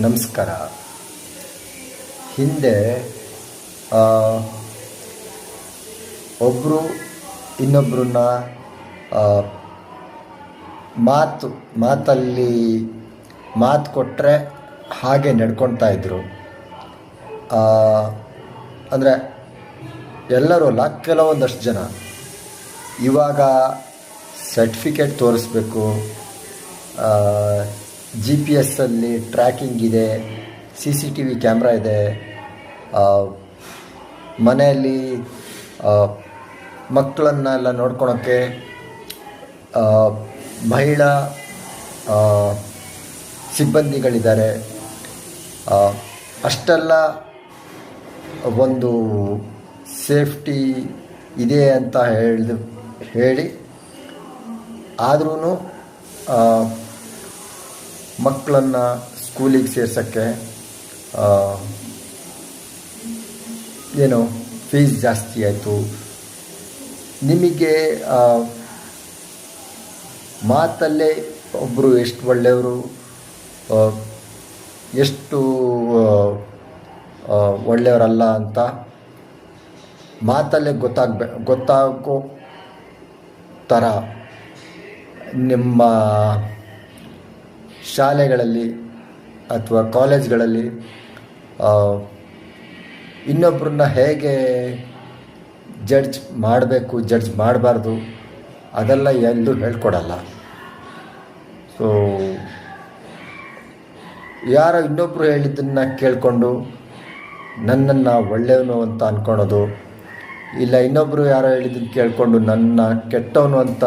ನಮಸ್ಕಾರ. ಹಿಂದೆ ಒಬ್ಬರು ಇನ್ನೊಬ್ಬರನ್ನ ಮಾತಲ್ಲಿ ಮಾತು ಕೊಟ್ಟರೆ ಹಾಗೆ ನಡ್ಕೊಳ್ತಾ ಇದ್ದರು. ಅಂದರೆ ಎಲ್ಲರೂ ಅಲ್ಲ, ಕೆಲವೊಂದಷ್ಟು ಜನ. ಇವಾಗ ಸರ್ಟಿಫಿಕೇಟ್ ತೋರಿಸ್ಬೇಕು, GPS ಅಲ್ಲಿ ಟ್ರ್ಯಾಕಿಂಗ್ ಇದೆ, CCTV ಕ್ಯಾಮ್ರಾ ಇದೆ, ಮನೆಯಲ್ಲಿ ಮಕ್ಕಳನ್ನೆಲ್ಲ ನೋಡ್ಕೊಳೋಕ್ಕೆ ಮಹಿಳಾ ಸಿಬ್ಬಂದಿಗಳಿದ್ದಾರೆ. ಅಷ್ಟೆಲ್ಲ ಒಂದು ಸೇಫ್ಟಿ ಇದೆ ಅಂತ ಹೇಳಿ ಆದ್ರೂ ಮಕ್ಕಳನ್ನು ಸ್ಕೂಲಿಗೆ ಸೇರ್ಸೋಕ್ಕೆ ಫೀಸ್ ಜಾಸ್ತಿ ಆಯಿತು. ನಿಮಗೆ ಮಾತಲ್ಲೇ ಒಬ್ಬರು ಎಷ್ಟು ಒಳ್ಳೆಯವರು, ಎಷ್ಟು ಒಳ್ಳೆಯವರಲ್ಲ ಅಂತ ಮಾತಲ್ಲೇ ಗೊತ್ತಾಗೋ ಥರ ನಿಮ್ಮ ಶಾಲೆಗಳಲ್ಲಿ ಅಥವಾ ಕಾಲೇಜ್ಗಳಲ್ಲಿ ಇನ್ನೊಬ್ಬರನ್ನ ಹೇಗೆ ಜಡ್ಜ್ ಮಾಡಬೇಕು, ಜಡ್ಜ್ ಮಾಡಬಾರ್ದು, ಅದೆಲ್ಲ ಎಲ್ಲೂ ಹೇಳ್ಕೊಡಲ್ಲ. ಸೊ ಯಾರೋ ಇನ್ನೊಬ್ಬರು ಹೇಳಿದ್ದನ್ನು ಕೇಳಿಕೊಂಡು ನನ್ನನ್ನು ಒಳ್ಳೆಯವನು ಅಂತ ಅಂದ್ಕೊಳೋದು, ಇಲ್ಲ ಇನ್ನೊಬ್ಬರು ಯಾರೋ ಹೇಳಿದ್ದನ್ನು ಕೇಳಿಕೊಂಡು ನನ್ನ ಕೆಟ್ಟವನು ಅಂತ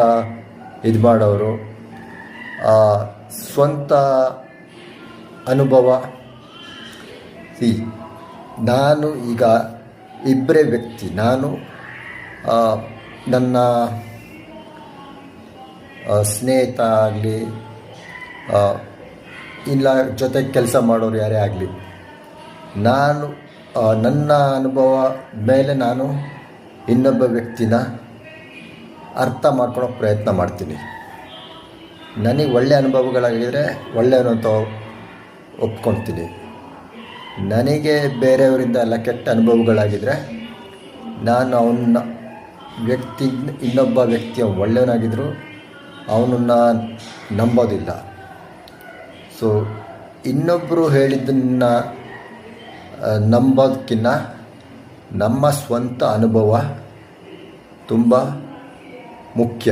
ಇದು ಮಾಡೋರು. ಸ್ವಂತ ಅನುಭವ. ನಾನು ಈಗ ಇಬ್ಬರೇ ವ್ಯಕ್ತಿ. ನಾನು ನನ್ನ ಸ್ನೇಹಿತ ಆಗಲಿ, ಇಲ್ಲ ಜೊತೆಗೆ ಕೆಲಸ ಮಾಡೋರು ಯಾರೇ ಆಗಲಿ, ನಾನು ನನ್ನ ಅನುಭವ ಮೇಲೆ ನಾನು ಇನ್ನೊಬ್ಬ ವ್ಯಕ್ತಿನ ಅರ್ಥ ಮಾಡ್ಕೊಳ್ಳೋ ಪ್ರಯತ್ನ ಮಾಡ್ತೀನಿ. ನನಗೆ ಒಳ್ಳೆಯ ಅನುಭವಗಳಾಗಿದ್ದರೆ ಒಳ್ಳೆಯವನು ಅಂತ ಒಪ್ಕೊಳ್ತೀನಿ. ನನಗೆ ಬೇರೆಯವರಿಂದ ಎಲ್ಲ ಕೆಟ್ಟ ಅನುಭವಗಳಾಗಿದ್ದರೆ ನಾನು ಇನ್ನೊಬ್ಬ ವ್ಯಕ್ತಿಯ ಒಳ್ಳೆಯವನಾಗಿದ್ದರೂ ಅವನನ್ನು ನಂಬೋದಿಲ್ಲ. ಸೊ ಇನ್ನೊಬ್ಬರು ಹೇಳಿದ್ದನ್ನು ನಂಬೋದಕ್ಕಿಂತ ನಮ್ಮ ಸ್ವಂತ ಅನುಭವ ತುಂಬ ಮುಖ್ಯ.